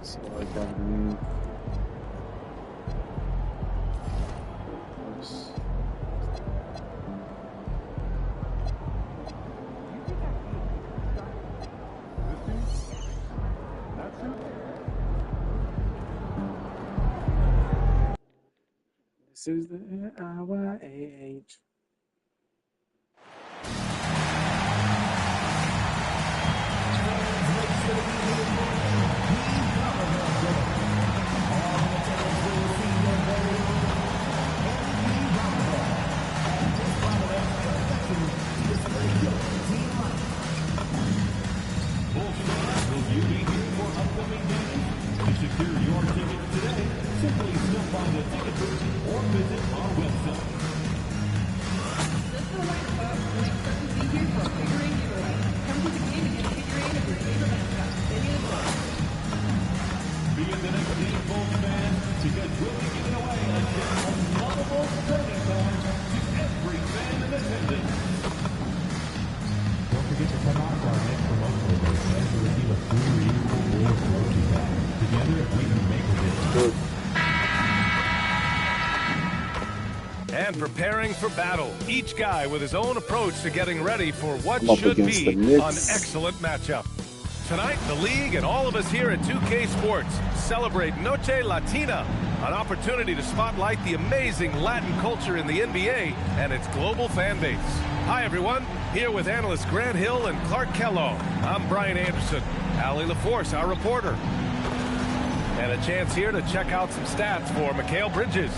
So I can this is the IYAH. Secure your tickets today. Simply stop by the ticket booth or visit our website. Just a reminder, folks, we expect to be here for a figure eight giveaway. Come to the game and get a figure eight of your favorite mascot, Benny the Frog. Be in the next game, Bulls fans, because we'll be giving away a lovable trading card to every fan in attendance. Don't forget to come out to our next promotional event and to receive a free reusable Bulls grocery bag. Together, we can make a difference. And preparing for battle. Each guy with his own approach to getting ready for what Up should against be the an Knicks. excellent matchup. Tonight, the league and all of us here at 2K Sports celebrate Noche Latina, an opportunity to spotlight the amazing Latin culture in the NBA and its global fan base. Hi, everyone. Here with analysts Grant Hill and Clark Kellogg. I'm Brian Anderson. Allie LaForce, our reporter. And a chance here to check out some stats for Mikal Bridges.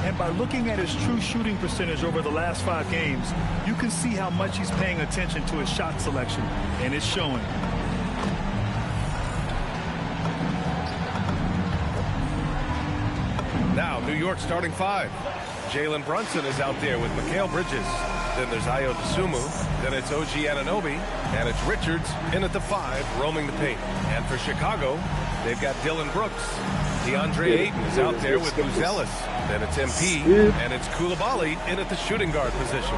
And by looking at his true shooting percentage over the last 5 games, you can see how much he's paying attention to his shot selection, and it's showing. Now, New York starting 5. Jalen Brunson is out there with Mikal Bridges. Then there's Ayo Dosunmu. Then it's OG Anunoby. And it's Richards in at the 5, roaming the paint. And for Chicago, they've got Dylan Brooks. DeAndre Ayton is out there with Buzelis. Then it's MP, and it's Koulibaly in at the shooting guard position.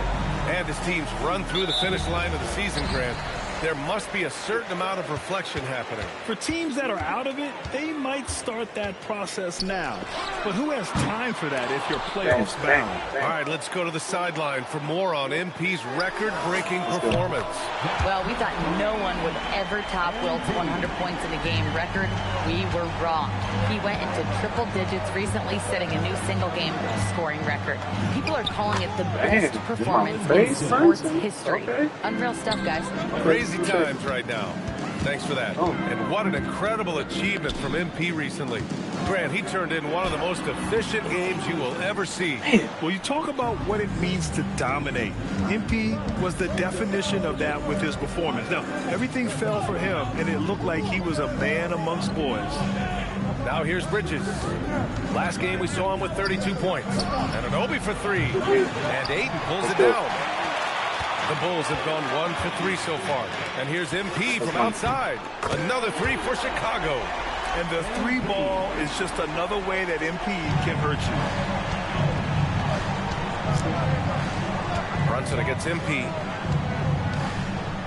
And as teams run through the finish line of the season, Grant, there must be a certain amount of reflection happening. For teams that are out of it, they might start that process now. But who has time for that if you're playoffs bound? All right, let's go to the sideline for more on MP's record-breaking performance. Well, we thought no one would ever top Wilt's 100 points in a game record. We were wrong. He went into triple digits recently, setting a new single-game scoring record. People are calling it the best performance in sports history. Unreal stuff, guys. Crazy times right now. Thanks for that. And what an incredible achievement from MP recently. Grant, he turned in one of the most efficient games you will ever see. Well, you talk about what it means to dominate. MP was the definition of that with his performance. Now, everything fell for him, and it looked like he was a man amongst boys. Now here's Bridges. Last game we saw him with 32 points. Anunoby for 3. And Ayton pulls it down. The Bulls have gone 1 for 3 so far. And here's MP from outside. Another 3 for Chicago. And the 3 ball is just another way that MP can hurt you. Brunson against MP.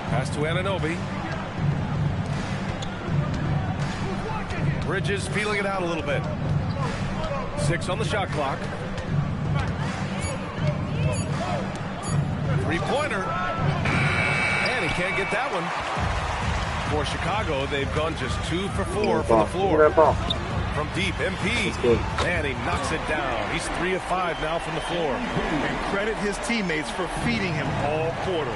Pass to Anunoby. Bridges feeling it out a little bit. 6 on the shot clock. 3-pointer. And he can't get that one. For Chicago, they've gone just 2 for 4 from the floor. From deep, MP. And he knocks it down. He's 3 of 5 now from the floor. And credit his teammates for feeding him all quarter.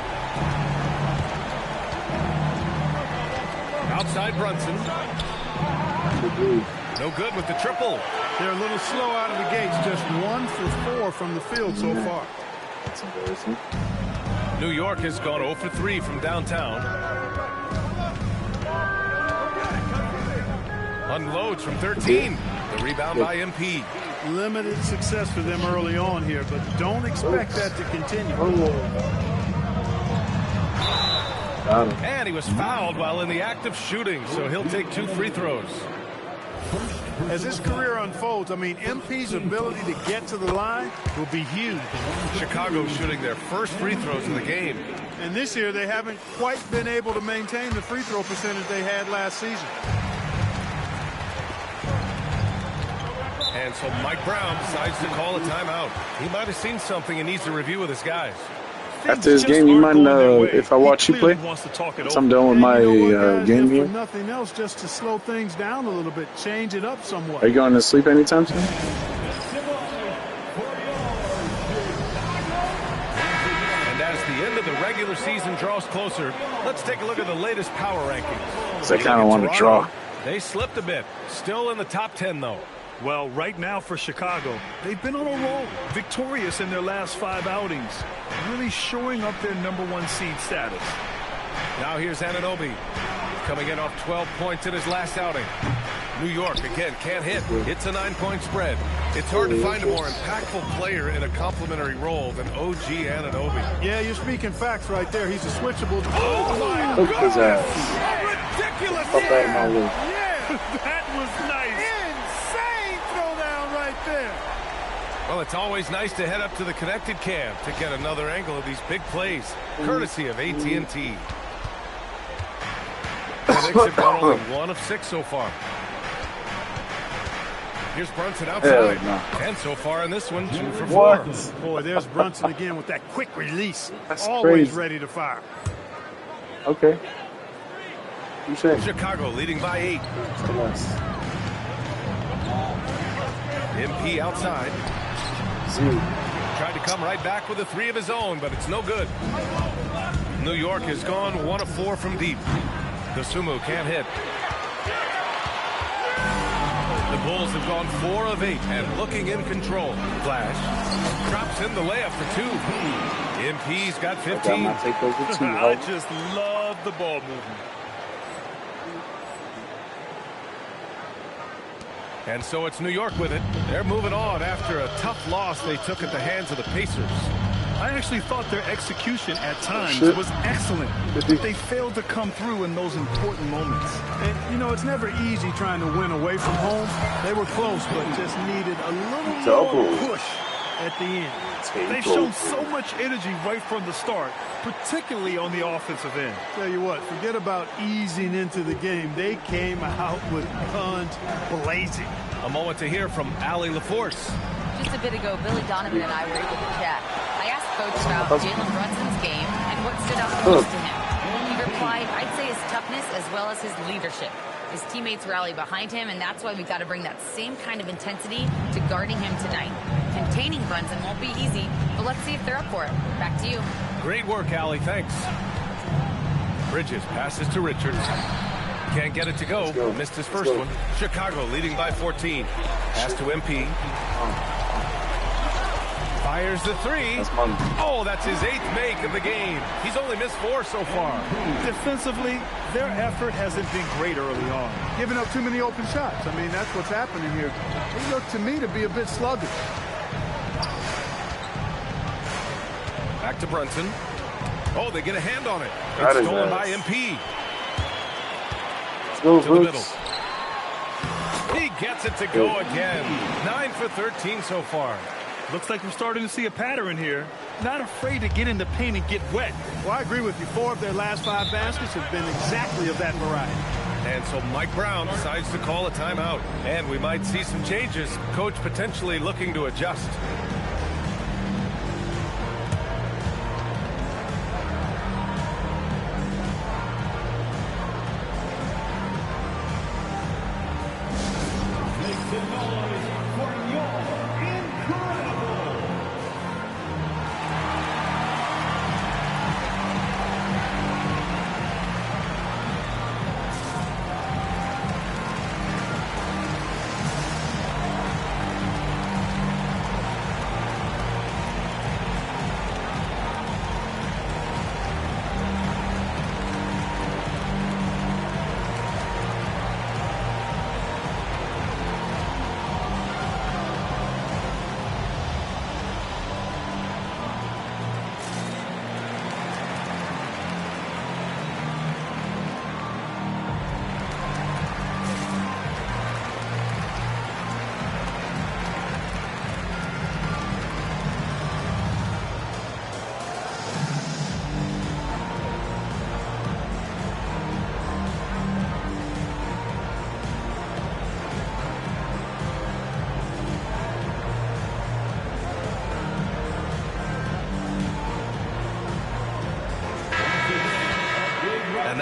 Outside Brunson. No good with the triple. They're a little slow out of the gates. Just 1 for 4 from the field so far. That's embarrassing. New York has gone 0 for 3 from downtown. Unloads from 13. The rebound by MP. Limited success for them early on here, but don't expect that to continue. And he was fouled while in the act of shooting, so he'll take 2 free throws. As his career unfolds, I mean, MP's ability to get to the line will be huge. Chicago shooting their first free throws of the game. And this year, they haven't quite been able to maintain the free throw percentage they had last season. And so Mike Brown decides to call a timeout. He might have seen something and needs to review with his guys. After this game, you might if I watch you play, once I'm done with my game here. Nothing else, just to slow things down a little bit, change it up somewhat. Are you going to sleep anytime soon? And as the end of the regular season draws closer, let's take a look at the latest power rankings. So I kind of want to draw. They slipped a bit. Still in the top 10, though. Well, right now for Chicago, they've been on a roll, victorious in their last 5 outings, really showing up their #1 seed status. Now here's Anunoby, coming in off 12 points in his last outing. New York, again, can't hit. It's a 9-point spread. It's hard to find a more impactful player in a complementary role than OG Anunoby. Yeah, you're speaking facts right there. He's a switchable. Oh, my Look at his ass. ridiculous Fuck out of my way. Yeah, that was nice. Insane throwdown right there. Well, it's always nice to head up to the connected cam to get another angle of these big plays, courtesy of AT&T. The Knicks have gone only 1 of 6 so far. Here's Brunson outside. And so far in this one, 2 for 4. What? Boy, there's Brunson again with that quick release. That's Always crazy. ready to fire. Okay. You say? Chicago leading by 8. MP outside. Tried to come right back with a 3 of his own, but it's no good. New York has gone 1 of 4 from deep. Dosunmu can't hit. The Bulls have gone 4 of 8 and looking in control. Flash drops in the layup for 2. MP's got 15. I just love the ball movement. And so it's New York with it. They're moving on after a tough loss they took at the hands of the Pacers. I actually thought their execution at times was excellent. They failed to come through in those important moments. And, you know, it's never easy trying to win away from home. They were close, but just needed a little more push at the end. They've shown so much energy right from the start, particularly on the offensive end. Tell you what, forget about easing into the game. They came out with guns blazing. A moment to hear from Allie LaForce. Just a bit ago, Billy Donovan and I were able to chat. I asked Coach about Jalen Brunson's game and what stood out the most to him. He replied, I'd say his toughness as well as his leadership. His teammates rally behind him, and that's why we've got to bring that same kind of intensity to guarding him tonight. Containing Brunson won't be easy, but let's see if they're up for it. Back to you. Great work, Allie. Thanks. Bridges passes to Richards. Can't get it to go. Missed his first one. Chicago leading by 14. Pass to MP. Fires the 3. Oh, that's his 8th make of the game. He's only missed 4 so far. Defensively, their effort hasn't been great early on. Giving up too many open shots. I mean, that's what's happening here. They look to me to be a bit sluggish. Back to Brunson. Oh, they get a hand on it. It's stolen by MP. Go, to the middle. He gets it to go again. 9 for 13 so far. Looks like we're starting to see a pattern here. Not afraid to get in the paint and get wet. Well, I agree with you. 4 of their last 5 baskets have been exactly of that variety. And so Mike Brown decides to call a timeout. And we might see some changes. Coach potentially looking to adjust.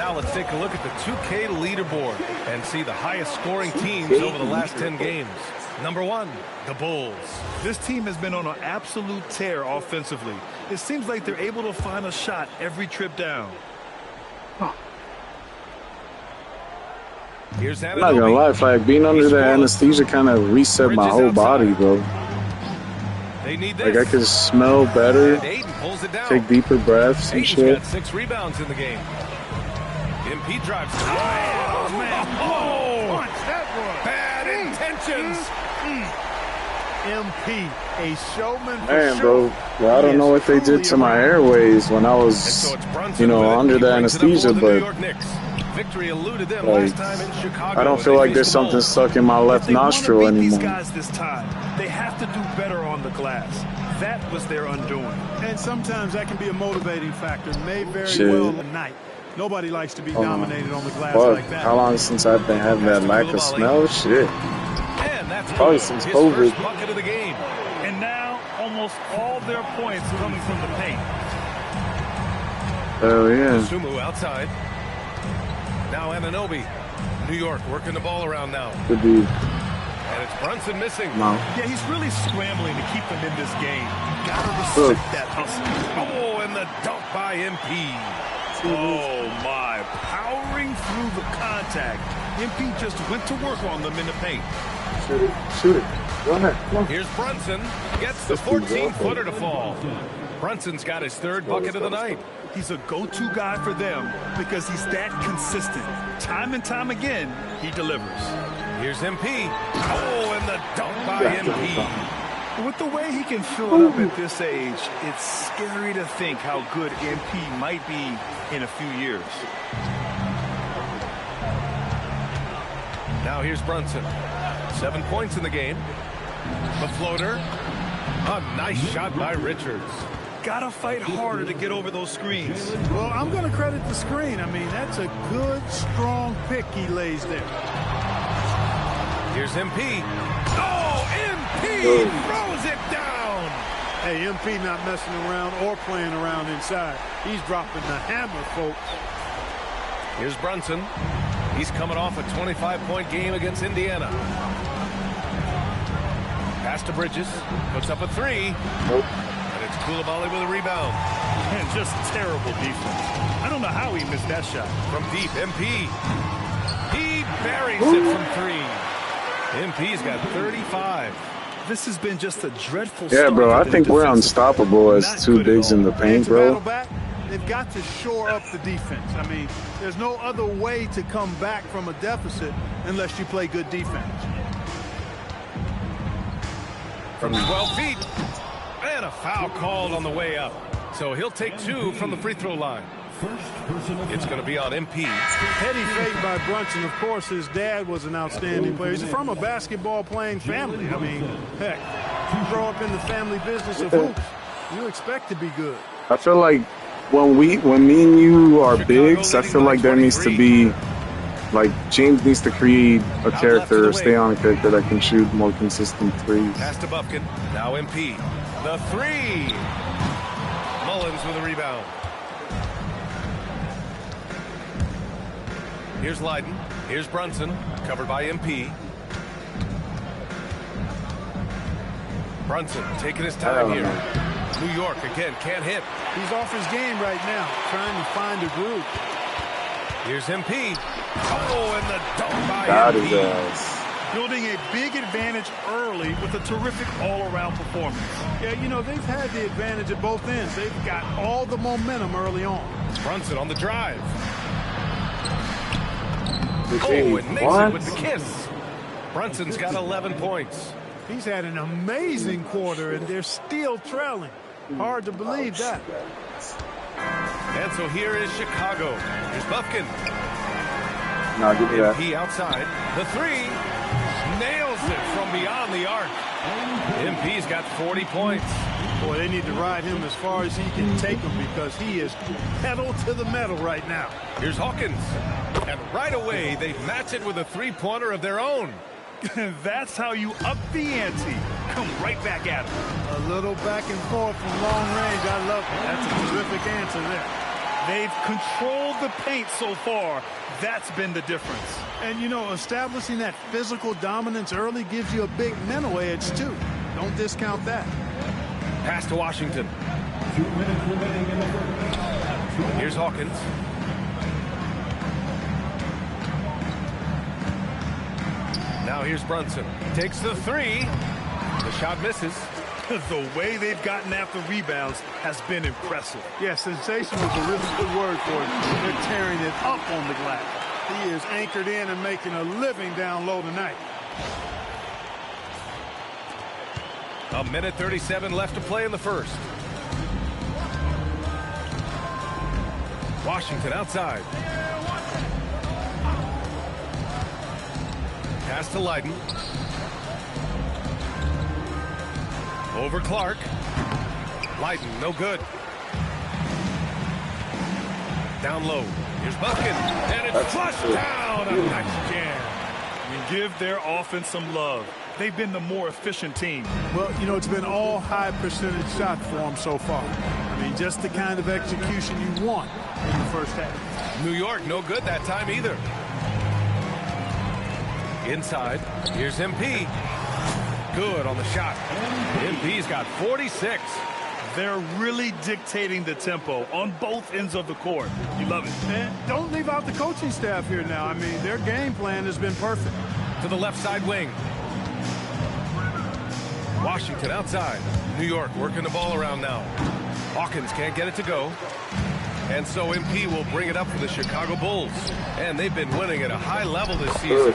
Now let's take a look at the 2K leaderboard and see the highest scoring teams over the last 10 games. Number 1, the Bulls. This team has been on an absolute tear offensively. It seems like they're able to find a shot every trip down. Here's I'm not gonna lie, like being under the anesthesia kind of reset my whole body, bro. Like I could smell better, take deeper breaths and shit. Got 6 rebounds in the game. MP drives. Oh, man. Oh, That was bad intentions. MP, a showman for Man, sure. bro, I don't know what they did to my airways when I was, you know, under the anesthesia, but Victory eluded them like, last time in Chicago. I don't feel like there's something stuck in my left nostril If they want to beat anymore. these guys this time, they have to do better on the glass. That was their undoing. And sometimes that can be a motivating factor. May very Shit. well tonight. Nobody likes to be dominated on the glass Fuck, like that. how long since I've been having that lack of smell? Shit. And that's Probably since his COVID. first bucket of the game. And now almost all their points coming from the paint. Hell yeah. Sumu outside. Now Anunoby. New York working the ball around now. Could be. And it's Brunson missing. No. Yeah, he's really scrambling to keep them in this game. Gotta respect that hustle. Oh, and the dunk by MP. Oh, my. Powering through the contact. MP just went to work on them in the paint. Shoot it. Shoot it. Go ahead. Come on. Here's Brunson. Gets the 14-footer to fall. Brunson's got his 3rd bucket of the night. He's a go-to guy for them because he's that consistent. Time and time again, he delivers. Here's MP. Oh, and the dunk by MP. With the way he can fill it up at this age, it's scary to think how good MP might be in a few years. Now here's Brunson. 7 points in the game. The floater. A nice shot by Richards. Gotta fight harder to get over those screens. Well, I'm going to credit the screen. I mean, that's a good, strong pick he lays there. Here's MP. Oh, MP throws it down. Hey, MP not messing around or playing around inside. He's dropping the hammer, folks. Here's Brunson. He's coming off a 25-point game against Indiana. Pass to Bridges. Puts up a 3. Nope. And it's Coulibaly with a rebound. And just terrible defense. I don't know how he missed that shot. From deep, MP. He buries it from 3. MP's got 35. This has been just a dreadful Yeah, start bro, I to think the we're defensive unstoppable part. as Not 2 good at bigs in all. the paint, To battle bro. back, they've got to shore up the defense. I mean, there's no other way to come back from a deficit unless you play good defense. From 12 feet. And a foul called on the way up. So he'll take 2 from the free throw line. It's going to be on MP. Heady fake by Brunson. Of course, his dad was an outstanding player. He's from a basketball-playing family. I mean, heck, you grow up in the family business of hoops, you expect to be good. I feel like when me and you are bigs, I feel like there needs to be, like, James needs to create a character or stay on a character that can shoot more consistent threes. Pass to Bufkin. Now MP. The 3. Mullins with a rebound. Here's Leiden. Here's Brunson. Covered by MP. Brunson taking his time here. New York again can't hit. He's off his game right now, trying to find a groove. Here's MP. Oh, and the dunk by Got his MP. ass. Building a big advantage early with a terrific all-around performance. Yeah, you know, they've had the advantage at both ends. They've got all the momentum early on. Brunson on the drive. What? Oh, and makes it with the kiss. Brunson's got 11 points. He's had an amazing quarter, and they're still trailing. Hard to believe that. And so here is Chicago. Here's Bufkin. No, give me that. MP outside. The 3. Nails it from beyond the arc. MP's got 40 points. Boy, they need to ride him as far as he can take him because he is pedal to the metal right now. Here's Hawkins. And right away, they match it with a 3-pointer of their own. That's how you up the ante. Come right back at him. A little back and forth from long range. I love it. That's a terrific answer there. They've controlled the paint so far. That's been the difference. And, you know, establishing that physical dominance early gives you a big mental edge, too. Don't discount that. Pass to Washington. 2 minutes remaining in the first. Here's Hawkins. Now here's Brunson. Takes the three. The shot misses. The way they've gotten after rebounds has been impressive. Yeah, sensational is a really good word for it. They're tearing it up on the glass. He is anchored in and making a living down low tonight. A minute 37 left to play in the first. Washington outside. Pass to Leiden. Over Clark. Leiden, no good. Down low. Here's Buffkin. And it's flushed down. A nice jam. I mean, give their offense some love. They've been the more efficient team. Well, you know, it's been all high percentage shots for them so far. I mean, just the kind of execution you want in the first half. New York, no good that time either. Inside, here's MP. Good on the shot. MP's got 46. They're really dictating the tempo on both ends of the court. You love it. And don't leave out the coaching staff here now. I mean, their game plan has been perfect. To the left side wing. Washington outside. New York working the ball around now. Hawkins can't get it to go. And so MP will bring it up for the Chicago Bulls. And they've been winning at a high level this season.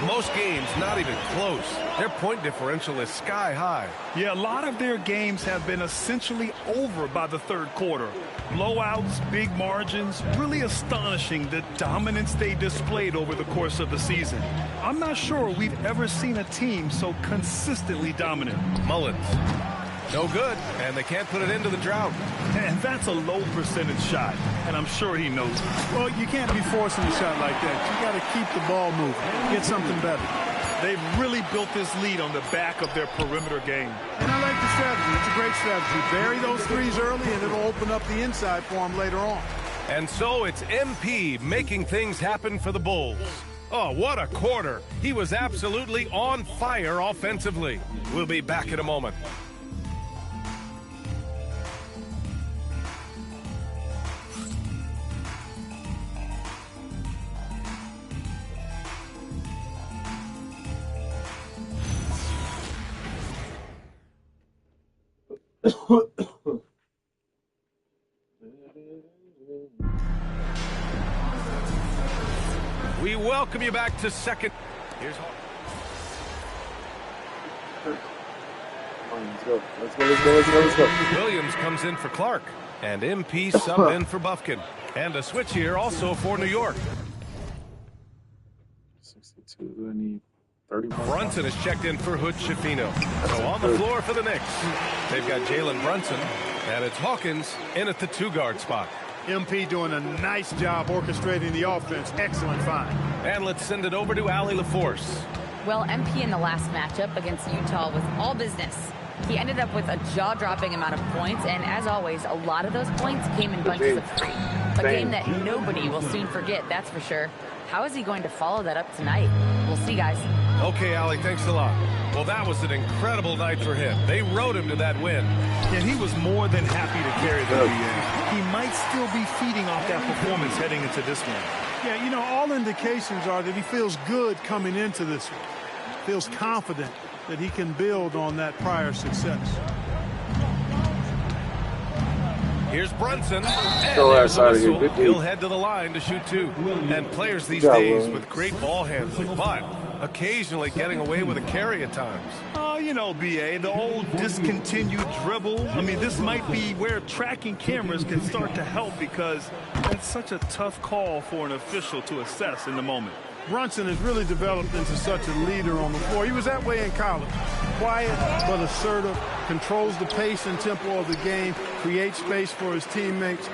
Most games not even close. Their point differential is sky high. Yeah, a lot of their games have been essentially over by the third quarter. Blowouts, big margins, really astonishing the dominance they displayed over the course of the season. I'm not sure we've ever seen a team so consistently dominant. Mullins. No good, and they can't put it into the drought. And that's a low percentage shot, and I'm sure he knows it. Well, you can't be forcing a shot like that. You got to keep the ball moving, get something better. They've really built this lead on the back of their perimeter game. And I like the strategy. It's a great strategy. Bury those threes early, and it'll open up the inside for them later on. And so it's MP making things happen for the Bulls. Oh, what a quarter. He was absolutely on fire offensively. We'll be back in a moment. We welcome you back to second. Here's Let's go. Williams comes in for Clark, and MP subbed in for Buffkin. And a switch here also for New York. 62, I need 31. Brunson is checked in for Hood Schifino. So on the floor for the Knicks, they've got Jalen Brunson, and it's Hawkins in at the two-guard spot. MP doing a nice job orchestrating the offense. Excellent find. And let's send it over to Allie LaForce. Well, MP in the last matchup against Utah was all business. He ended up with a jaw-dropping amount of points, and as always, a lot of those points came in bunches of three. A game that nobody will soon forget, that's for sure. How is he going to follow that up tonight? We'll see, guys. Okay, Allie, thanks a lot. Well, that was an incredible night for him. They rode him to that win. And he was more than happy to carry the NBA. He might still be feeding off that performance heading into this one. Yeah, you know, all indications are that he feels good coming into this one. Feels confident that he can build on that prior success. Here's Brunson. And there's a whistle. He'll head to the line to shoot two. And players these days with great ball handling, but occasionally getting away with a carry at times. You know, BA, the old discontinued dribble. I mean, this might be where tracking cameras can start to help because that's such a tough call for an official to assess in the moment. Brunson has really developed into such a leader on the floor. He was that way in college. Quiet but assertive, controls the pace and tempo of the game, creates space for his teammates.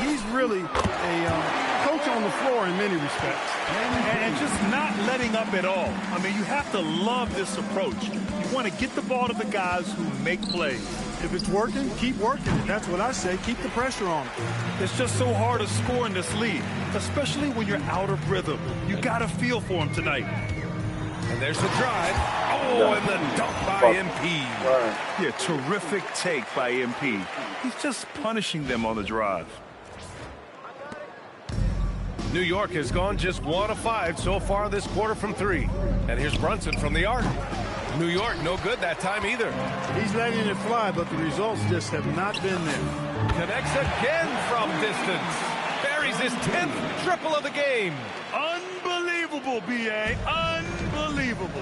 He's really a coach on the floor in many respects. And just not letting up at all. I mean, you have to love this approach. You want to get the ball to the guys who make plays. If it's working, keep working it. That's what I say. Keep the pressure on it. It's just so hard to score in this league, especially when you're out of rhythm. You got to feel for him tonight. And there's the drive. Oh, and the dunk by MP. Yeah, terrific take by MP. He's just punishing them on the drive. New York has gone just 1 of 5 so far this quarter from 3. And here's Brunson from the arc. New York no good that time either. He's letting it fly, but the results just have not been there. Connects again from distance. Buries his 10th triple of the game. Unbelievable, B.A. Unbelievable.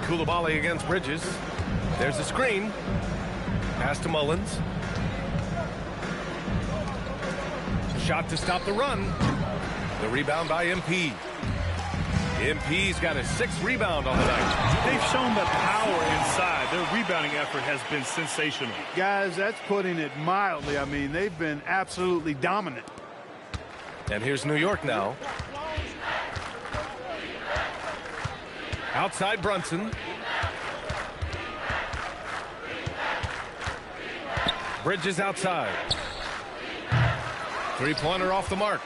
Koulibaly against Bridges. There's a screen. Pass to Mullins. Shot to stop the run. The rebound by MP. MP's got his 6th rebound on the night. They've shown the power inside. Their rebounding effort has been sensational. Guys, that's putting it mildly. I mean, they've been absolutely dominant. And here's New York now. Outside Brunson. Bridges outside. Three-pointer off the mark.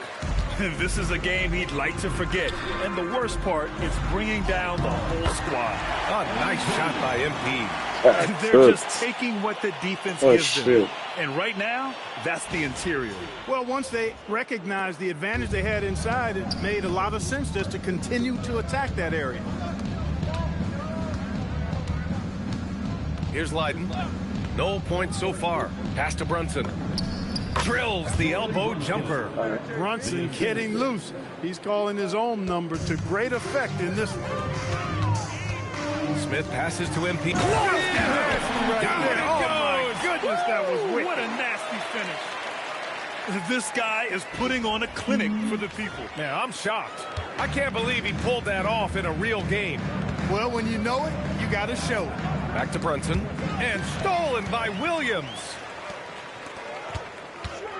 This is a game he'd like to forget. And the worst part is bringing down the whole squad. Oh, nice shot by MP. And they're just taking what the defense gives them. And right now, that's the interior. Well, once they recognized the advantage they had inside, it made a lot of sense just to continue to attack that area. Here's Leiden. No points so far. Pass to Brunson. Drills the elbow jumper. Brunson getting loose. He's calling his own number to great effect in this one. Smith passes to MP. Right Down there. it Oh, goes. my goodness, that was wicked. What a nasty finish. This guy is putting on a clinic for the people. Man, I'm shocked. I can't believe he pulled that off in a real game. Well, when you know it, you got to show it. Back to Brunson. And stolen by Williams.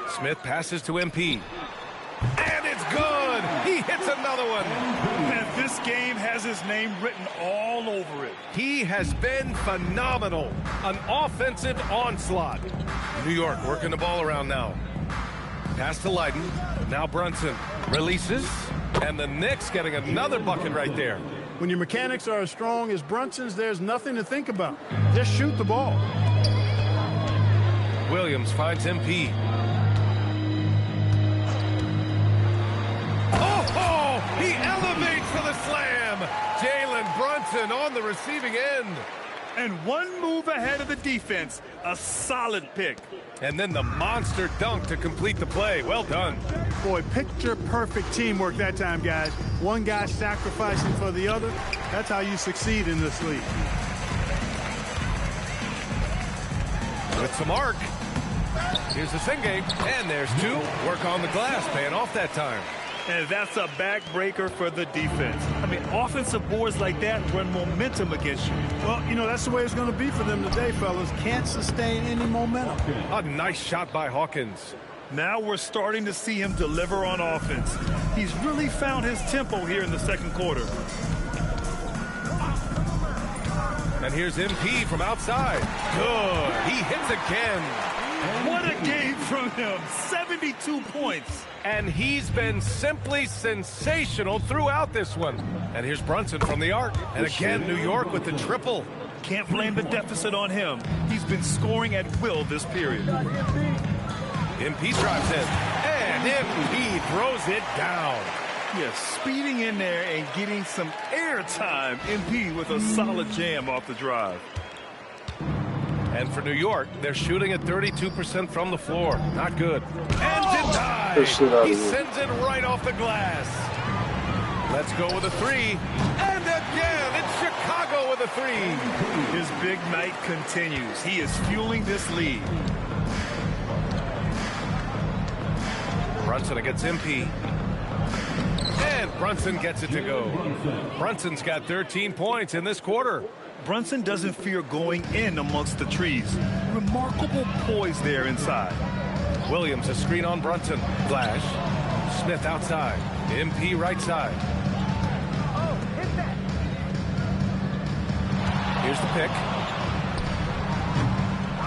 Smith passes to MP. And it's good. He hits another one. And this game has his name written all over it. He has been phenomenal. An offensive onslaught. New York working the ball around now. Pass to Leiden. Now Brunson releases. And the Knicks getting another bucket right there. When your mechanics are as strong as Brunson's, there's nothing to think about. Just shoot the ball. Williams finds MP. He elevates for the slam. Jalen Brunson on the receiving end. And one move ahead of the defense. A solid pick. And then the monster dunk to complete the play. Well done. Boy, picture-perfect teamwork that time, guys. One guy sacrificing for the other. That's how you succeed in this league. With some arc. Here's the Singate. And there's 2. Work on the glass. Paying off that time. And that's a backbreaker for the defense. I mean, offensive boards like that run momentum against you. Well, you know, that's the way it's going to be for them today, fellas. Can't sustain any momentum. A nice shot by Hawkins. Now we're starting to see him deliver on offense. He's really found his tempo here in the second quarter. And here's MP from outside. Good. He hits again. What a game from him. 72 points. And he's been simply sensational throughout this one. And here's Brunson from the arc. And again, New York with the triple. Can't blame the deficit on him. He's been scoring at will this period. MP drives in. And MP throws it down. Yes, speeding in there and getting some air time. MP with a solid jam off the drive. And for New York, they're shooting at 32% from the floor. Not good. And denied. He sends it right off the glass. Let's go with a 3. And again, it's Chicago with a 3. His big night continues. He is fueling this lead. Brunson against MP. And Brunson gets it to go. Brunson's got 13 points in this quarter. Brunson doesn't fear going in amongst the trees. Remarkable poise there inside. Williams, a screen on Brunson. Flash. Smith outside. MP right side. Here's the pick.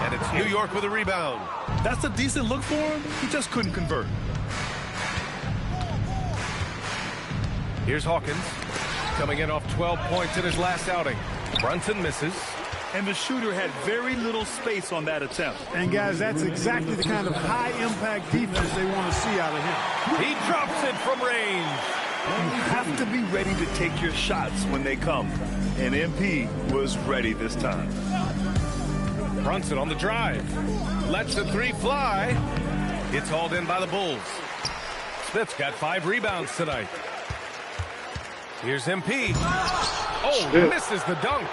And it's New York with a rebound. That's a decent look for him. He just couldn't convert. Here's Hawkins, coming in off 12 points in his last outing. Brunson misses. And the shooter had very little space on that attempt. And, guys, that's exactly the kind of high-impact defense they want to see out of him. He drops it from range. You have to be ready to take your shots when they come. And MP was ready this time. Brunson on the drive. Lets the three fly. It's hauled in by the Bulls. Smith's got 5 rebounds tonight. Here's MP. Oh, misses the dunk.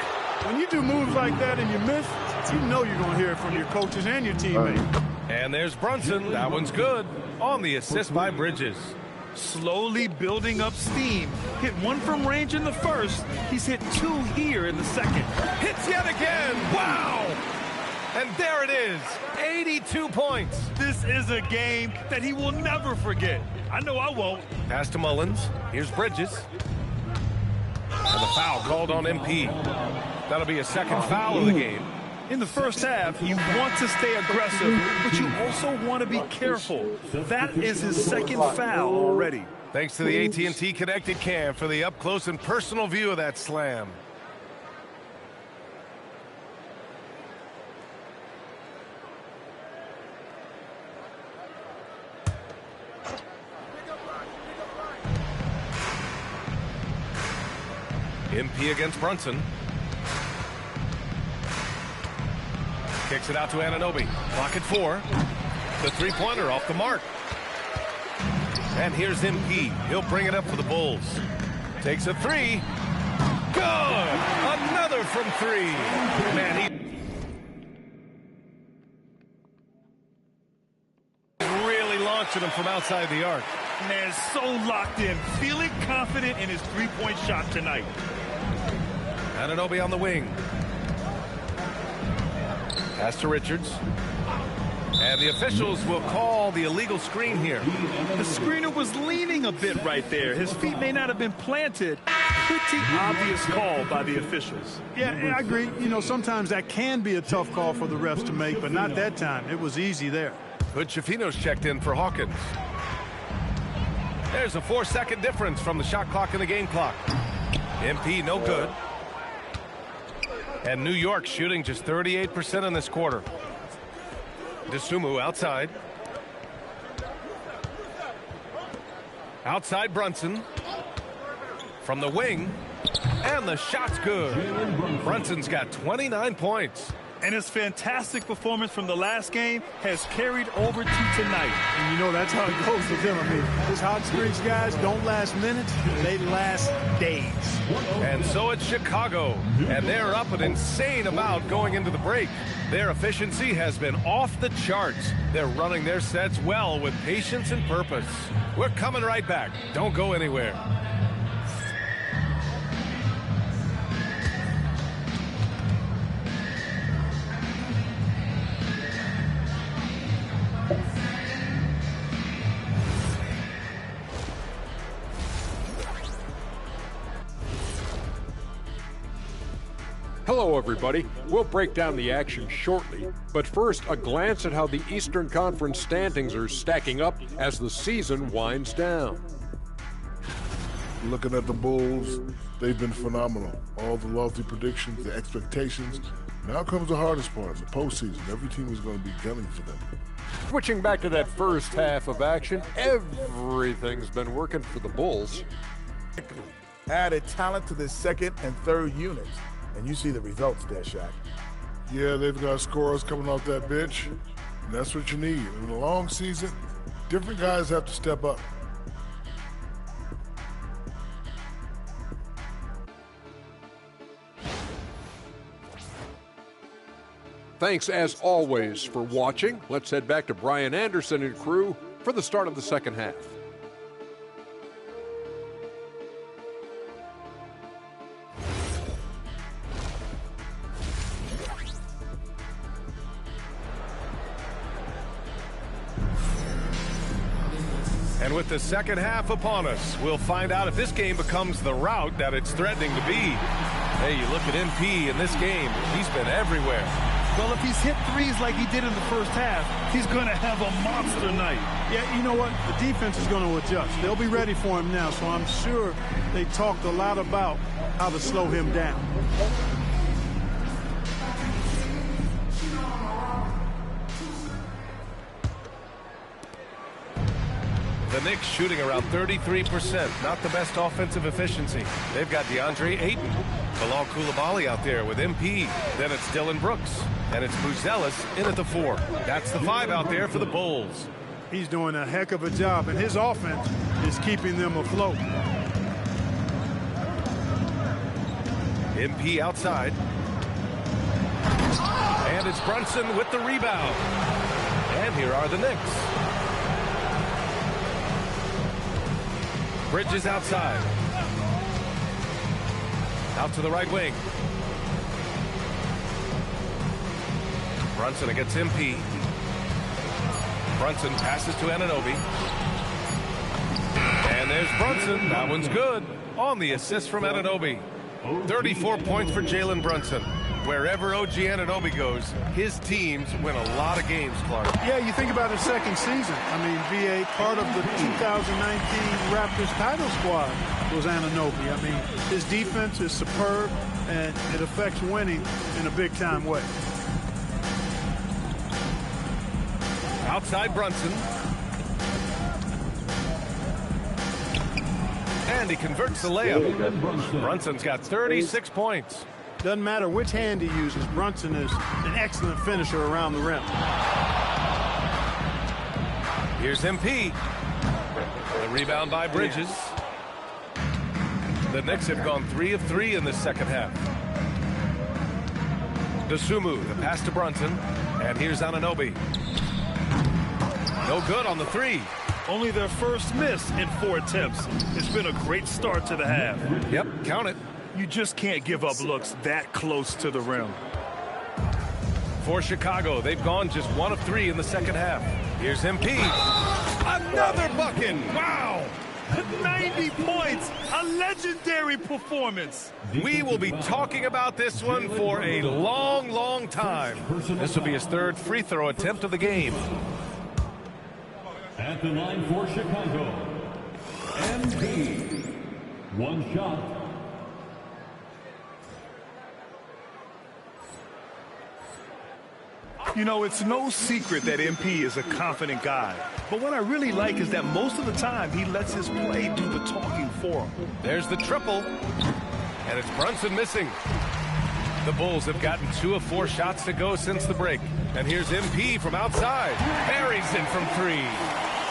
When you do moves like that and you miss, you know you're going to hear it from your coaches and your teammates. And there's Brunson. That one's good. On the assist by Bridges. Slowly building up steam. Hit 1 from range in the first. He's hit 2 here in the second. Hits yet again. Wow! And there it is. 82 points. This is a game that he will never forget. I know I won't. Pass to Mullins. Here's Bridges. And the foul called on MP. That'll be a second foul of the game. In the first half, you want to stay aggressive, but you also want to be careful. That is his second foul already. Thanks to the AT&T Connected Cam for the up-close and personal view of that slam. MP against Brunson. Kicks it out to Anunoby. Clock at 4. The three-pointer off the mark. And here's MP. He'll bring it up for the Bulls. Takes a 3. Good! Another from 3. Man, he's really launching him from outside the arc. Man, so locked in, feeling confident in his three-point shot tonight. Anunoby on the wing. Pass to Richards. And the officials will call the illegal screen here. The screener was leaning a bit right there. His feet may not have been planted. Pretty obvious call by the officials. Yeah, I agree. You know, sometimes that can be a tough call for the refs to make, but not that time. It was easy there. Hood Schifino's checked in for Hawkins. There's a 4-second difference from the shot clock and the game clock. MP no good. And New York shooting just 38% in this quarter. Dosunmu outside. Outside Brunson. From the wing. And the shot's good. Brunson's got 29 points. And his fantastic performance from the last game has carried over to tonight. And you know that's how it goes with him. I mean, his hot streaks, guys, don't last minutes. They last days. And so it's Chicago. And they're up an insane amount going into the break. Their efficiency has been off the charts. They're running their sets well with patience and purpose. We're coming right back. Don't go anywhere. Hello, everybody. We'll break down the action shortly, but first, a glance at how the Eastern Conference standings are stacking up as the season winds down. Looking at the Bulls, they've been phenomenal. All the lofty predictions, the expectations. Now comes the hardest part, the postseason. Every team is going to be gunning for them. Switching back to that first half of action, everything's been working for the Bulls. Added talent to this second and third units. And you see the results there, Shaq. Yeah, they've got scorers coming off that bench, and that's what you need. In a long season, different guys have to step up. Thanks, as always, for watching. Let's head back to Brian Anderson and crew for the start of the second half. And with the second half upon us, we'll find out if this game becomes the rout that it's threatening to be. Hey, you look at MP in this game, he's been everywhere. Well, if he's hit threes like he did in the first half, he's going to have a monster night. Yeah, you know what? The defense is going to adjust. They'll be ready for him now, so I'm sure they talked a lot about how to slow him down. The Knicks shooting around 33%. Not the best offensive efficiency. They've got DeAndre Ayton. Bilal Coulibaly out there with MP. Then it's Dylan Brooks. And it's Buzelis in at the 4. That's the 5 out there for the Bulls. He's doing a heck of a job, and his offense is keeping them afloat. MP outside. And it's Brunson with the rebound. And here are the Knicks. Bridges outside. Out to the right wing. Brunson against MP. Brunson passes to Anunoby. And there's Brunson. That one's good. On the assist from Anunoby. 34 points for Jalen Brunson. Wherever OG Anunoby goes, his teams win a lot of games, Clark. Yeah, you think about his second season. I mean, VA, part of the 2019 Raptors title squad was Anunoby. I mean, his defense is superb, and it affects winning in a big-time way. Outside Brunson. And he converts the layup. Brunson's got 36 points. Doesn't matter which hand he uses, Brunson is an excellent finisher around the rim. Here's MP. The rebound by Bridges. The Knicks have gone 3 of 3 in the second half. Dosunmu, the pass to Brunson. And here's Anunoby. No good on the 3. Only their first miss in 4 attempts. It's been a great start to the half. Yep, count it. You just can't give up looks that close to the rim. For Chicago, they've gone just 1 of 3 in the second half. Here's MP. Another bucket. Wow. 90 points. A legendary performance. We will be talking about this one for a long, long time. This will be his 3rd free throw attempt of the game. At the line for Chicago, MP. 1 shot. You know, it's no secret that MP is a confident guy. But what I really like is that most of the time he lets his play do the talking for him. There's the triple. And it's Brunson missing. The Bulls have gotten 2 of 4 shots to go since the break. And here's MP from outside. Buries in from 3.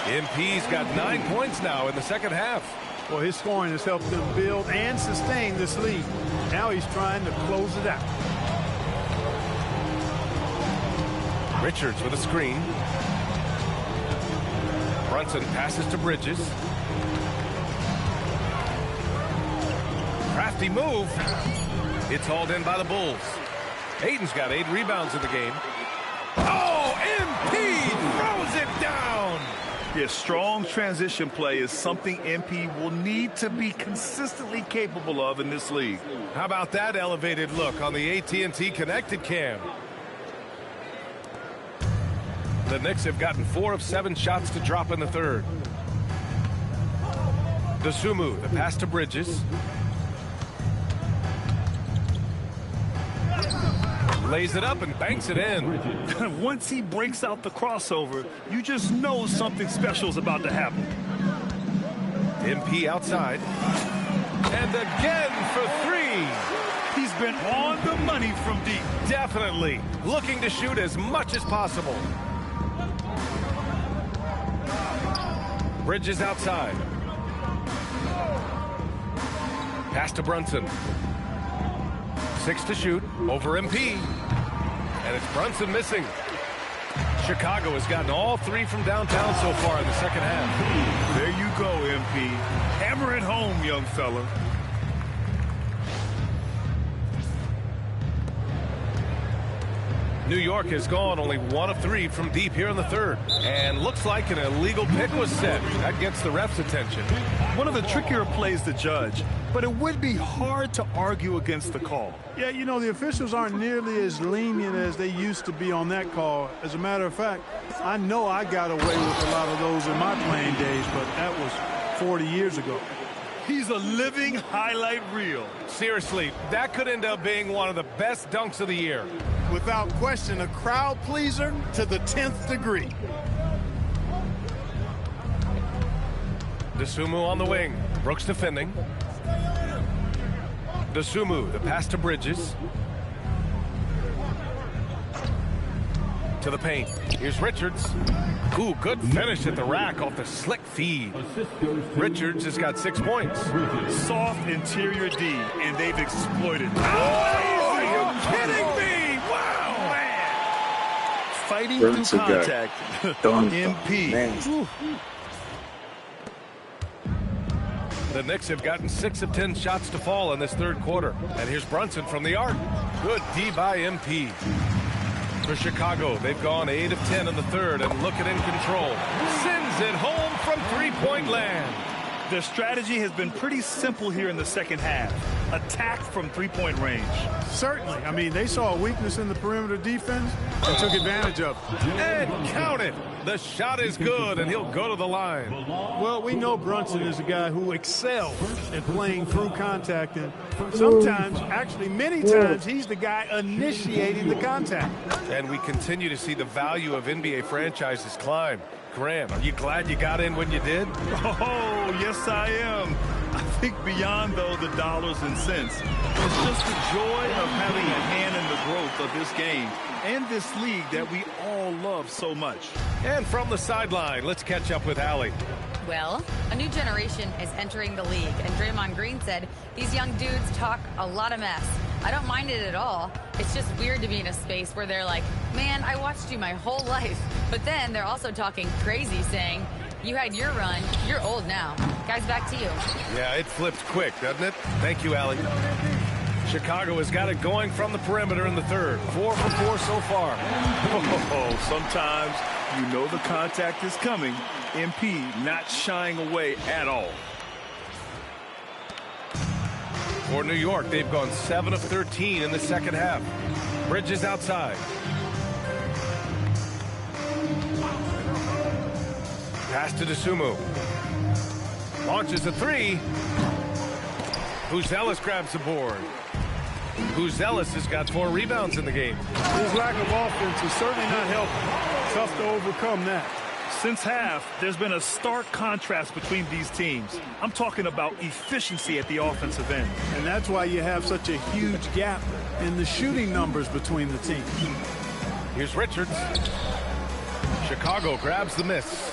MP's got 9 points now in the second half. Well, his scoring has helped them build and sustain this lead. Now he's trying to close it out. Richards with a screen. Brunson passes to Bridges. Crafty move. It's hauled in by the Bulls. Ayton's got 8 rebounds in the game. Oh, MP throws it down. Yeah, strong transition play is something MP will need to be consistently capable of in this league. How about that elevated look on the AT&T connected cam? The Knicks have gotten 4 of 7 shots to drop in the 3rd. Dosunmu, the pass to Bridges. Lays it up and banks it in. Once he breaks out the crossover, you just know something special is about to happen. MP outside. And again for 3. He's been on the money from deep. Definitely. Looking to shoot as much as possible. Bridges outside. Pass to Brunson. 6 to shoot over MP. And it's Brunson missing. Chicago has gotten all 3 from downtown so far in the second half. There you go, MP. Hammer it home, young fella. New York has gone only 1 of 3 from deep here in the third. And looks like an illegal pick was set. That gets the ref's attention. One of the trickier plays to judge, but it would be hard to argue against the call. Yeah, you know, the officials aren't nearly as lenient as they used to be on that call. As a matter of fact, I know I got away with a lot of those in my playing days, but that was 40 years ago. He's a living highlight reel. Seriously, that could end up being one of the best dunks of the year. Without question, a crowd pleaser to the 10th degree. Dosunmu on the wing. Brooks defending. Dosunmu, the pass to Bridges. To the paint. Here's Richards. Ooh, good finish at the rack off the slick feed. Richards has got 6 points. Soft interior D, and they've exploited it. Oh, are you kidding me? Wow, man. Fighting through contact. MP. The Knicks have gotten 6 of 10 shots to fall in this third quarter. And here's Brunson from the arc. Good D by MP. For Chicago, they've gone 8 of 10 in the third and looking in control. Sends it home from three-point land. Their strategy has been pretty simple here in the second half. Attack from three-point range. Certainly. I mean, they saw a weakness in the perimeter defense and took advantage of it. And count it. The shot is good, and he'll go to the line. Well, we know Brunson is a guy who excels at playing through contact, and sometimes, actually many times, he's the guy initiating the contact. And we continue to see the value of NBA franchises climb. Graham, are you glad you got in when you did? Oh, yes, I am. I think beyond, though, the dollars and cents, it's just the joy of having a hand in the growth of this game and this league that we all love so much. And from the sideline, let's catch up with Allie. Well, a new generation is entering the league, and Draymond Green said these young dudes talk a lot of mess. I don't mind it at all. It's just weird to be in a space where they're like, man, I watched you my whole life. But then they're also talking crazy, saying, you had your run, you're old now. Guys, back to you. Yeah, it flipped quick, doesn't it? Thank you, Allie. Chicago has got it going from the perimeter in the third. 4 for 4 so far. Oh, sometimes you know the contact is coming. MP not shying away at all. For New York, they've gone 7 of 13 in the second half. Bridges outside. Pass to Dosunmu. Launches a 3. Ellis grabs the board. Ellis has got 4 rebounds in the game. His lack of offense is certainly not helping. Tough to overcome that. Since half, there's been a stark contrast between these teams. I'm talking about efficiency at the offensive end. And that's why you have such a huge gap in the shooting numbers between the teams. Here's Richards. Chicago grabs the miss.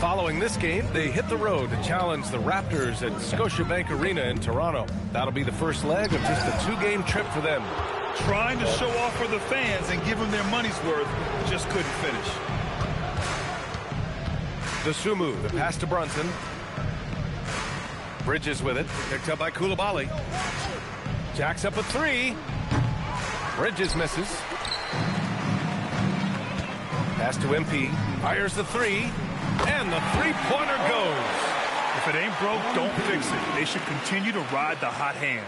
Following this game, they hit the road to challenge the Raptors at Scotiabank Arena in Toronto. That'll be the first leg of just a 2-game trip for them. Trying to show off for the fans and give them their money's worth, just couldn't finish. Dosunmu, the pass to Brunson. Bridges with it, picked up by Coulibaly. Jacks up a 3. Bridges misses. Pass to MP, fires the 3, and the three-pointer goes. If it ain't broke, don't fix it. They should continue to ride the hot hand.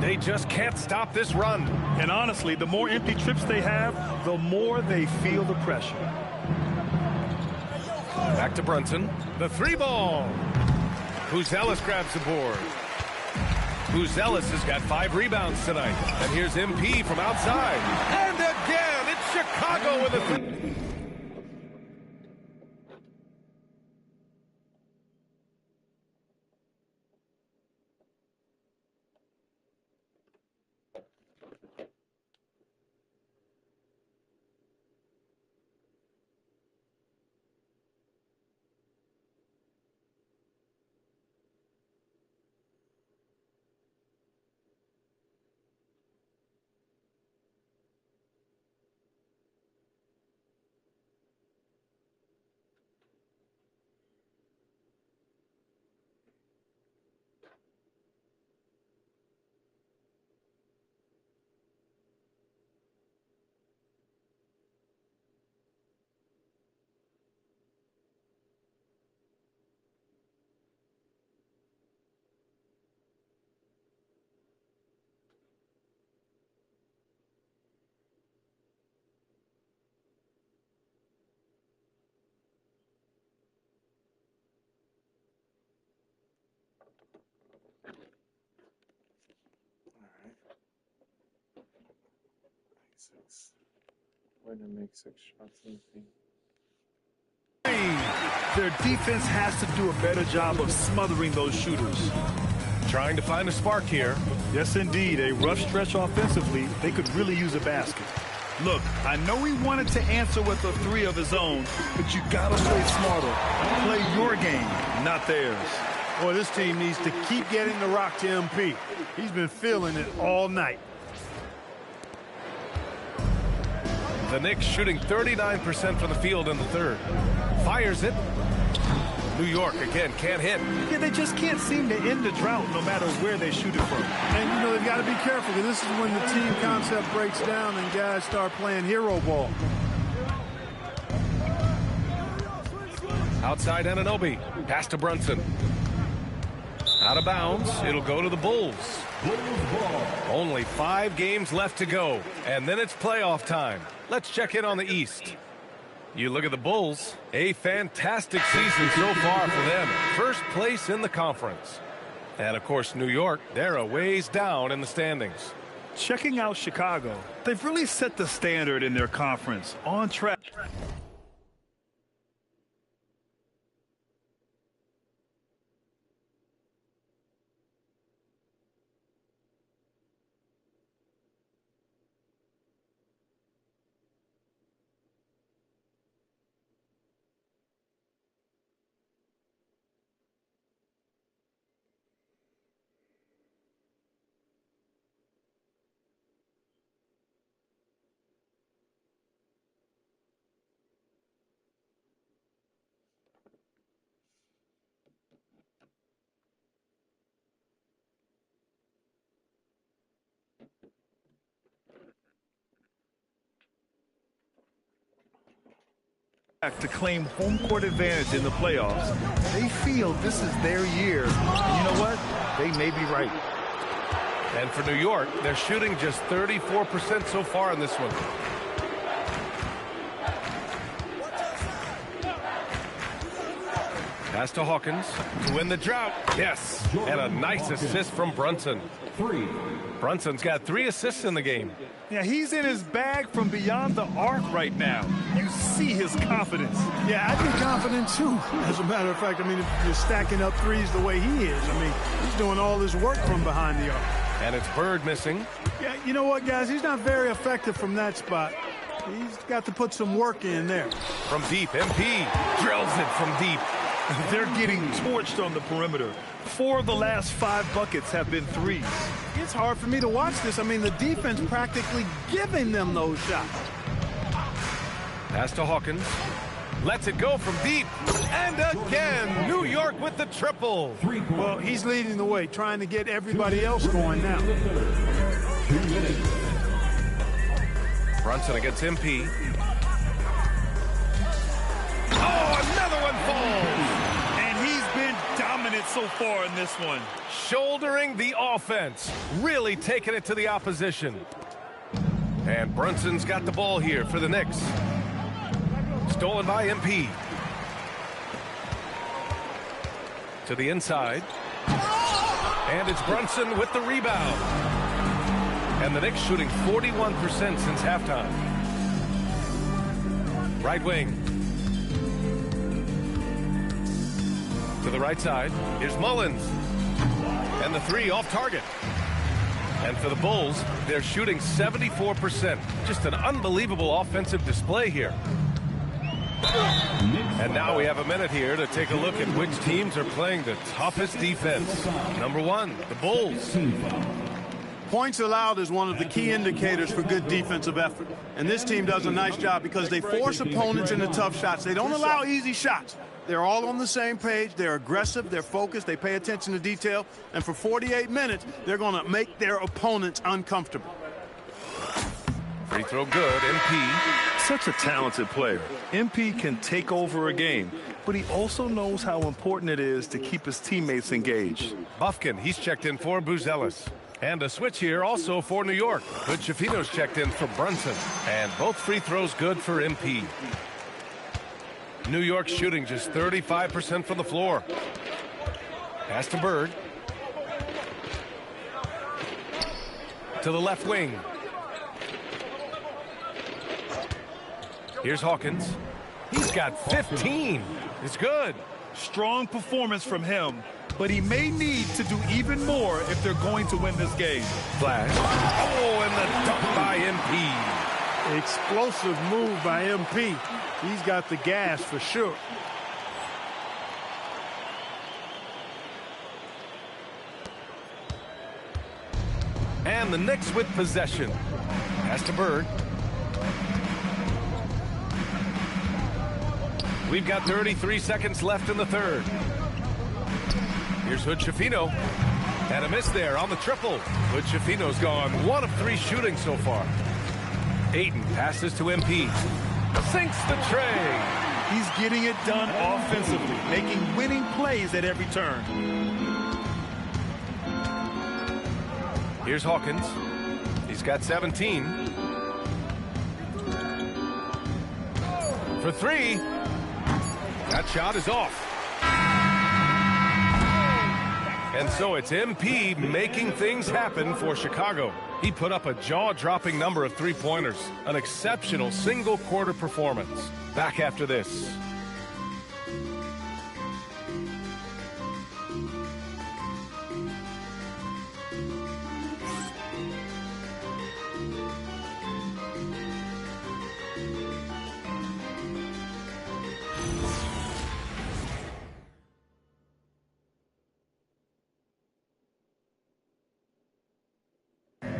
They just can't stop this run. And honestly, the more empty trips they have, the more they feel the pressure. Back to Brunson. The 3-ball. Ellis grabs the board. Ellis has got 5 rebounds tonight. And here's MP from outside. And again, it's Chicago with a 3. Way to make 6 shots in the paint. Their defense has to do a better job of smothering those shooters. Trying to find a spark here. Yes, indeed. A rough stretch offensively. They could really use a basket. Look, I know he wanted to answer with a 3 of his own, but you got to play smarter. Play your game, not theirs. Boy, this team needs to keep getting the rock to MP. He's been feeling it all night. The Knicks shooting 39% from the field in the third. Fires it. New York, again, can't hit. Yeah, they just can't seem to end the drought no matter where they shoot it from. And, you know, they've got to be careful because this is when the team concept breaks down and guys start playing hero ball. Outside Anunoby. Pass to Brunson. Out of bounds. It'll go to the Bulls. Only 5 games left to go. And then it's playoff time. Let's check in on the East. You look at the Bulls, a fantastic season so far for them. First place in the conference. And, of course, New York, they're a ways down in the standings. Checking out Chicago, they've really set the standard in their conference. On track. To claim home court advantage in the playoffs. They feel this is their year. And you know what? They may be right. And for New York, they're shooting just 34% so far in this one. Pass to Hawkins to win the drought. Yes, and a nice assist from Brunson. Brunson's got 3 assists in the game. Yeah, he's in his bag from beyond the arc right now. You see his confidence. Yeah, I'd be confident too. As a matter of fact, I mean, if you're stacking up threes the way he is, I mean, he's doing all this work from behind the arc. And it's Bird missing. Yeah, you know what, guys? He's not very effective from that spot. He's got to put some work in there. From deep, MP drills it from deep. They're getting torched on the perimeter. 4 of the last 5 buckets have been threes. It's hard for me to watch this. I mean, the defense practically giving them those shots. Pass to Hawkins. Lets it go from deep. And again, New York with the triple. Well, he's leading the way, trying to get everybody else going now. Brunson against MP. Oh, another one falls. And he's been dominant so far in this one. Shouldering the offense. Really taking it to the opposition. And Brunson's got the ball here for the Knicks. Stolen by MP. To the inside. And it's Brunson with the rebound. And the Knicks shooting 41% since halftime. Right wing. To the right side. Here's Mullins. And the 3 off target. And for the Bulls, they're shooting 74%. Just an unbelievable offensive display here. And now we have a minute here to take a look at which teams are playing the toughest defense. Number 1, the Bulls. Points allowed is one of the key indicators for good defensive effort. And this team does a nice job because they force opponents into tough shots. They don't allow easy shots. They're all on the same page. They're aggressive. They're focused. They pay attention to detail. And for 48 minutes, they're going to make their opponents uncomfortable. Free throw good, MP. Such a talented player. MP can take over a game, but he also knows how important it is to keep his teammates engaged. Bufkin, he's checked in for Buzelis. And a switch here also for New York. But Shafino's checked in for Brunson. And both free throws good for MP. New York shooting just 35% from the floor. Pass to Bird. To the left wing. Here's Hawkins. He's got 15. It's good. Strong performance from him, but he may need to do even more if they're going to win this game. Flash. Oh, and the dunk by MP. Explosive move by MP. He's got the gas for sure. And the Knicks with possession. Pass to Bird. We've got 33 seconds left in the third. Here's Hood-Schifino. And a miss there on the triple. Hood-Schifino's gone 1 of 3 shooting so far. Ayton passes to MP. Sinks the tray. He's getting it done offensively, making winning plays at every turn. Here's Hawkins. He's got 17. For 3. That shot is off. And so it's MP making things happen for Chicago. He put up a jaw-dropping number of 3-pointers. An exceptional single-quarter performance. Back after this.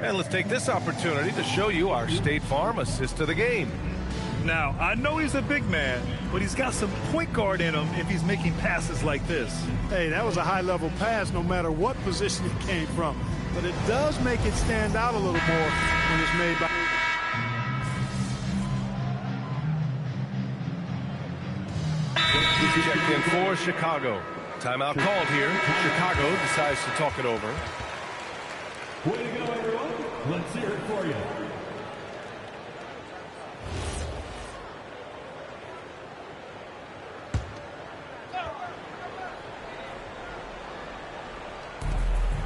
And let's take this opportunity to show you our State Farm assist of the game. Now, I know he's a big man, but he's got some point guard in him if he's making passes like this. Hey, that was a high-level pass no matter what position it came from. But it does make it stand out a little more when it's made by... Checked in for Chicago. Timeout called here. Chicago decides to talk it over. Way to go, everyone. Let's hear it for you.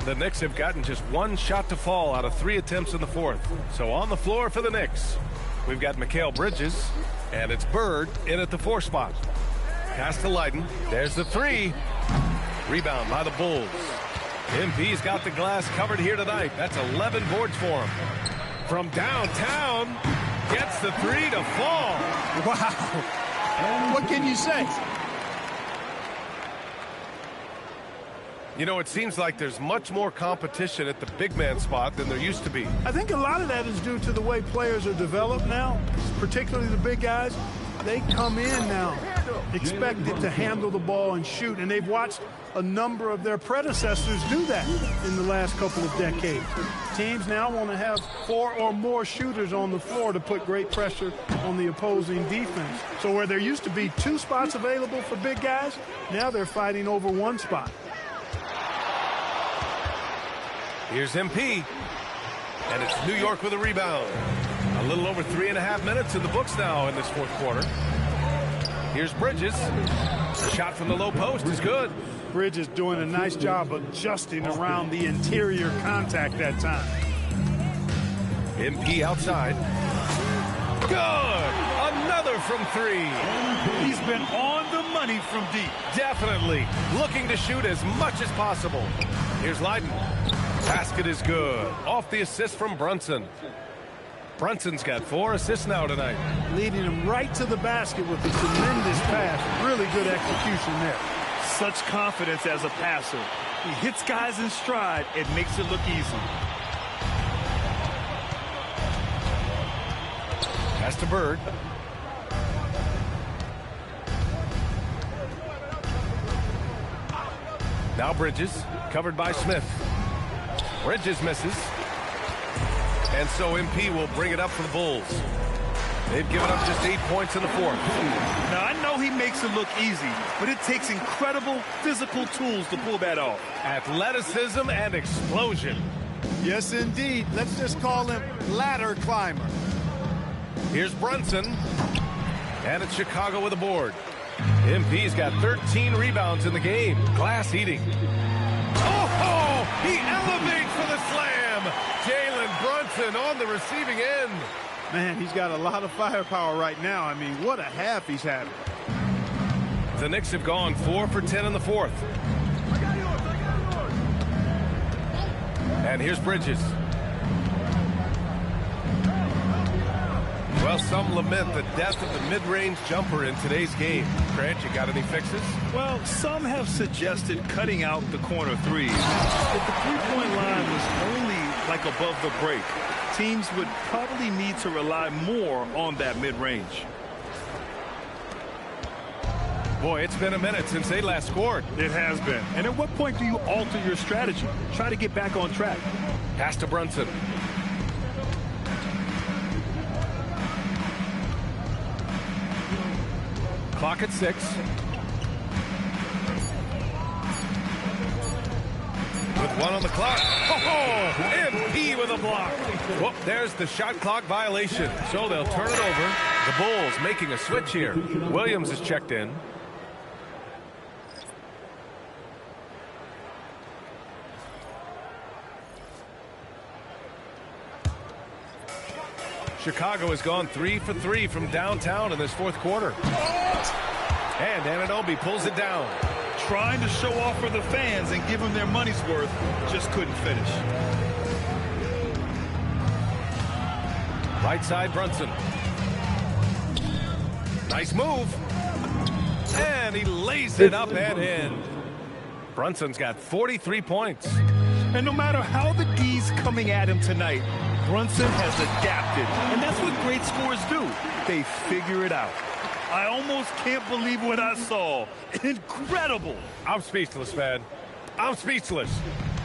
The Knicks have gotten just 1 shot to fall out of 3 attempts in the fourth. So on the floor for the Knicks, we've got Mikal Bridges, and it's Bird in at the 4 spot. Pass to Leiden. There's the 3. Rebound by the Bulls. MP's got the glass covered here tonight. That's 11 boards for him. From downtown, gets the 3 to fall. Wow. What can you say? You know, it seems like there's much more competition at the big man spot than there used to be. I think a lot of that is due to the way players are developed now, particularly the big guys. They come in now expected to handle the ball and shoot, and they've watched a number of their predecessors do that in the last couple of decades. Teams now want to have 4 or more shooters on the floor to put great pressure on the opposing defense. So where there used to be 2 spots available for big guys, now they're fighting over 1 spot. Here's MP, and it's New York with a rebound. A little over 3.5 minutes in the books now in this fourth quarter. Here's Bridges. The shot from the low post is good. Bridges doing a nice job adjusting around the interior contact that time. MP outside. Good! Another from 3. He's been on the money from deep. Definitely looking to shoot as much as possible. Here's Leiden. Basket is good. Off the assist from Brunson. Brunson's got 4 assists now tonight. Leading him right to the basket with a tremendous pass. Really good execution there. Such confidence as a passer. He hits guys in stride and makes it look easy. Pass to Bird. Now Bridges, covered by Smith. Bridges misses. And so MP will bring it up for the Bulls. They've given up just 8 points in the fourth. Now, I know he makes it look easy, but it takes incredible physical tools to pull that off. Athleticism and explosion. Yes, indeed. Let's just call him ladder climber. Here's Brunson. And it's Chicago with a board. MP's got 13 rebounds in the game. Glass eating. Oh, he elevates for the slam. Jalen Brunson on the receiving end. Man, he's got a lot of firepower right now. I mean, what a half he's having. The Knicks have gone 4 for 10 in the fourth. And here's Bridges. Well, some lament the death of the mid-range jumper in today's game. Grant, you got any fixes? Well, some have suggested cutting out the corner threes. If the three-point line was only like above the break, teams would probably need to rely more on that mid-range. Boy, it's been a minute since they last scored. It has been. And at what point do you alter your strategy? Try to get back on track. Pass to Brunson. Clock at 6. With 1 on the clock. Oh, MP with a block. Whoop, there's the shot clock violation. So they'll turn it over. The Bulls making a switch here. Williams is checked in. Chicago has gone 3 for 3 from downtown in this fourth quarter. And Anunoby pulls it down. Trying to show off for the fans and give them their money's worth, just couldn't finish. Right side, Brunson. Nice move. And he lays it up and in. Brunson's got 43 points. And no matter how the D's coming at him tonight, Brunson has adapted. And that's what great scorers do. They figure it out. I almost can't believe what I saw. Incredible. I'm speechless, man. I'm speechless.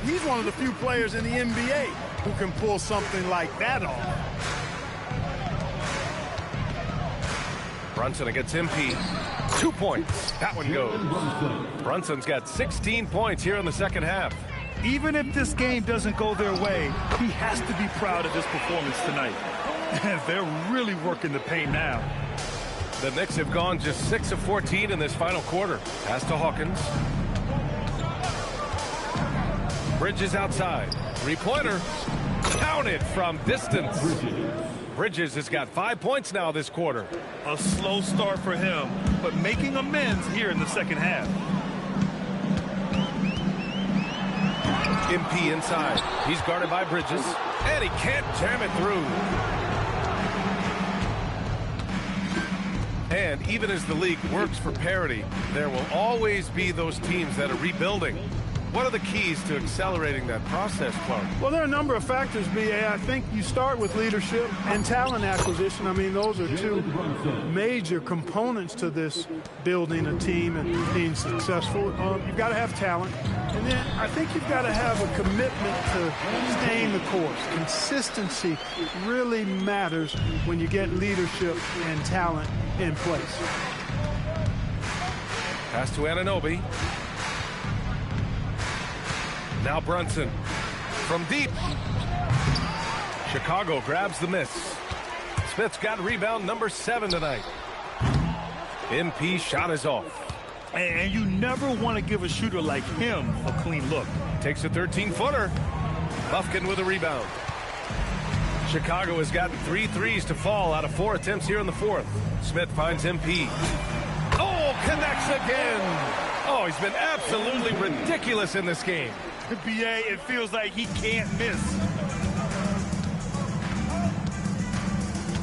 He's one of the few players in the NBA who can pull something like that off. Brunson against MP. 2 points. That one goes. Brunson's got 16 points here in the second half. Even if this game doesn't go their way, he has to be proud of his performance tonight. They're really working the paint now. The Knicks have gone just 6 of 14 in this final quarter. Pass to Hawkins. Bridges outside. Three-pointer. Counted from distance. Bridges has got 5 points now this quarter. A slow start for him, but making amends here in the second half. MP inside. He's guarded by Bridges. And he can't jam it through. And even as the league works for parity, there will always be those teams that are rebuilding. What are the keys to accelerating that process, Clark? Well, there are a number of factors, B.A. I think you start with leadership and talent acquisition. I mean, those are two major components to this building a team and being successful. You've got to have talent. And then I think you've got to have a commitment to staying the course. Consistency really matters when you get leadership and talent in place. Pass to Anunoby. Now Brunson from deep. Chicago grabs the miss. Smith's got rebound number 7 tonight. MP shot is off. And you never want to give a shooter like him a clean look. Takes a 13-footer. Bufkin with a rebound. Chicago has gotten 3 threes to fall out of 4 attempts here in the fourth. Smith finds MP. Oh, connects again. Oh, he's been absolutely ridiculous in this game. BA, it feels like he can't miss.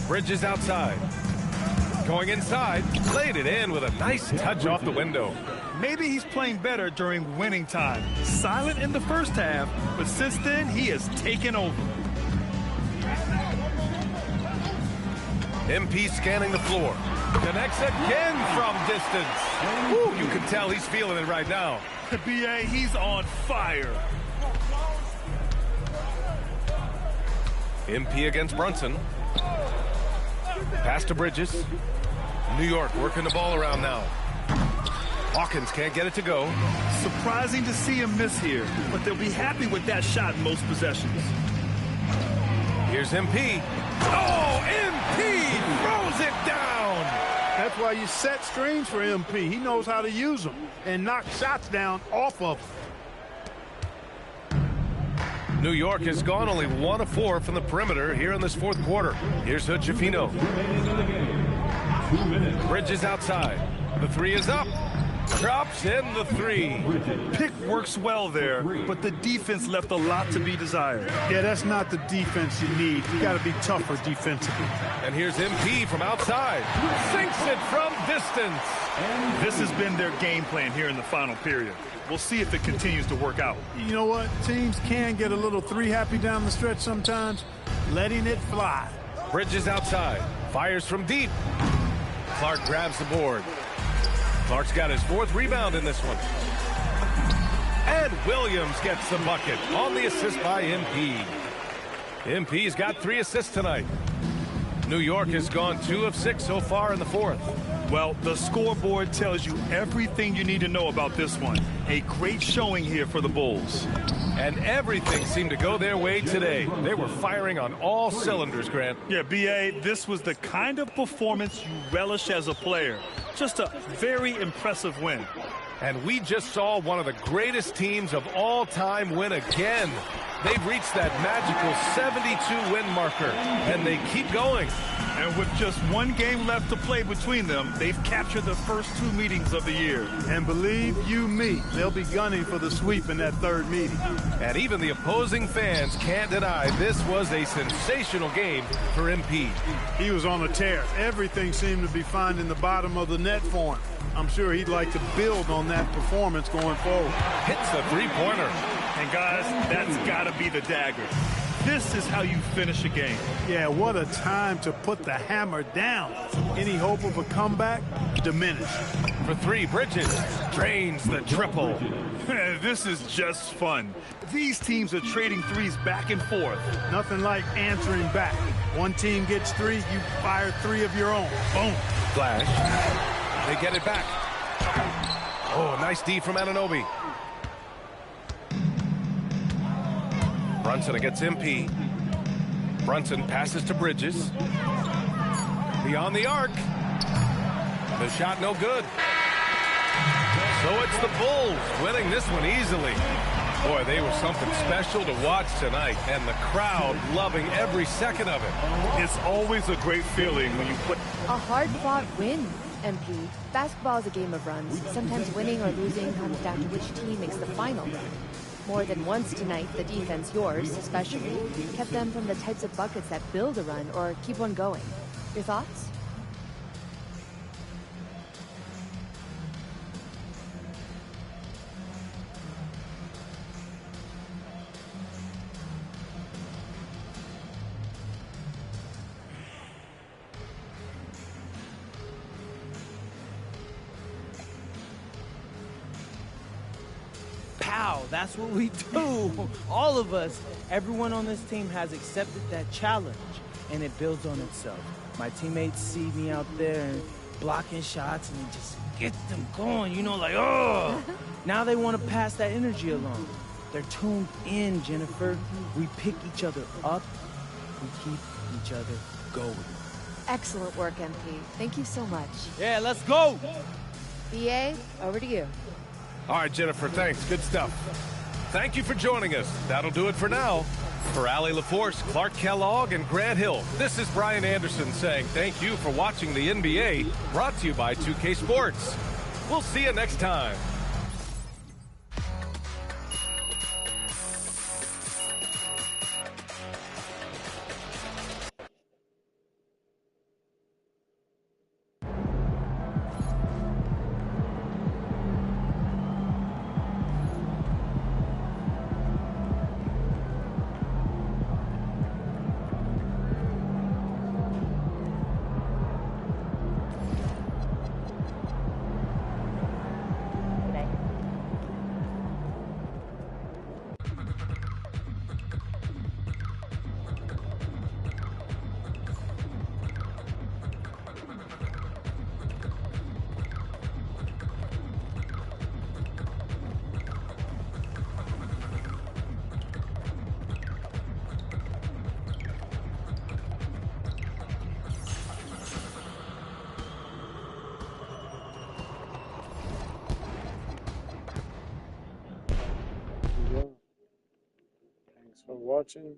Bridges outside. Going inside. Laid it in with a nice touch off the window. Maybe he's playing better during winning time. Silent in the first half, but since then, he has taken over. MP scanning the floor. Connects again from distance. Woo, you can tell he's feeling it right now. BA, he's on fire. MP against Brunson. Pass to Bridges. New York working the ball around now. Hawkins can't get it to go. Surprising to see him miss here, but they'll be happy with that shot in most possessions. Here's MP. Oh, MP throws it down. That's why you set screens for MP. He knows how to use them and knock shots down off of them. New York has gone only 1 of 4 from the perimeter here in this fourth quarter. Here's Hood-Schifino. 2 minutes. Bridges outside. The three is up. Drops in the three. Pick works well there, but the defense left a lot to be desired. Yeah, that's not the defense you need. You got to be tougher defensively. And here's MP from outside. Sinks it from distance. This has been their game plan here in the final period. We'll see if it continues to work out. You know what? Teams can get a little three-happy down the stretch sometimes. Letting it fly. Bridges outside. Fires from deep. Clark grabs the board. Clark's got his 4th rebound in this one. And Williams gets the bucket on the assist by MP. MP's got 3 assists tonight. New York has gone 2 of 6 so far in the fourth. Well, the scoreboard tells you everything you need to know about this one. A great showing here for the Bulls. And everything seemed to go their way today. They were firing on all cylinders, Grant. Yeah, B.A., this was the kind of performance you relish as a player. Just a very impressive win. And we just saw one of the greatest teams of all time win again. They've reached that magical 72-win marker, and they keep going. And with just 1 game left to play between them, they've captured the first 2 meetings of the year. And believe you me, they'll be gunning for the sweep in that 3rd meeting. And even the opposing fans can't deny this was a sensational game for MP. He was on a tear. Everything seemed to be finding the bottom of the net for him. I'm sure he'd like to build on that performance going forward. Hits the three-pointer. And guys, that's got to be the dagger. This is how you finish a game. Yeah, what a time to put the hammer down. Any hope of a comeback? Diminished. For 3, Bridges drains the triple. This is just fun. These teams are trading threes back and forth. Nothing like answering back. One team gets 3, you fire 3 of your own. Boom. Flash. They get it back. Oh, nice D from Anunoby. Brunson against MP. Brunson passes to Bridges. Beyond the arc. The shot no good. So it's the Bulls winning this one easily. Boy, they were something special to watch tonight, and the crowd loving every second of it. It's always a great feeling when you put a hard-fought win, MP. Basketball is a game of runs. Sometimes winning or losing comes down to which team makes the final run. More than once tonight, the defense, yours especially, kept them from the types of buckets that build a run or keep one going. Your thoughts? That's what we do. All of us, everyone on this team has accepted that challenge, and it builds on itself. My teammates see me out there and blocking shots, and it just gets them going, you know, like, oh! Now they want to pass that energy along. They're tuned in, Jennifer. We pick each other up. We keep each other going. Excellent work, MP. Thank you so much. Yeah, let's go! BA, over to you. All right, Jennifer, thanks. Good stuff. Thank you for joining us. That'll do it for now. For Allie LaForce, Clark Kellogg, and Grant Hill, this is Brian Anderson saying thank you for watching the NBA, brought to you by 2K Sports. We'll see you next time. for watching.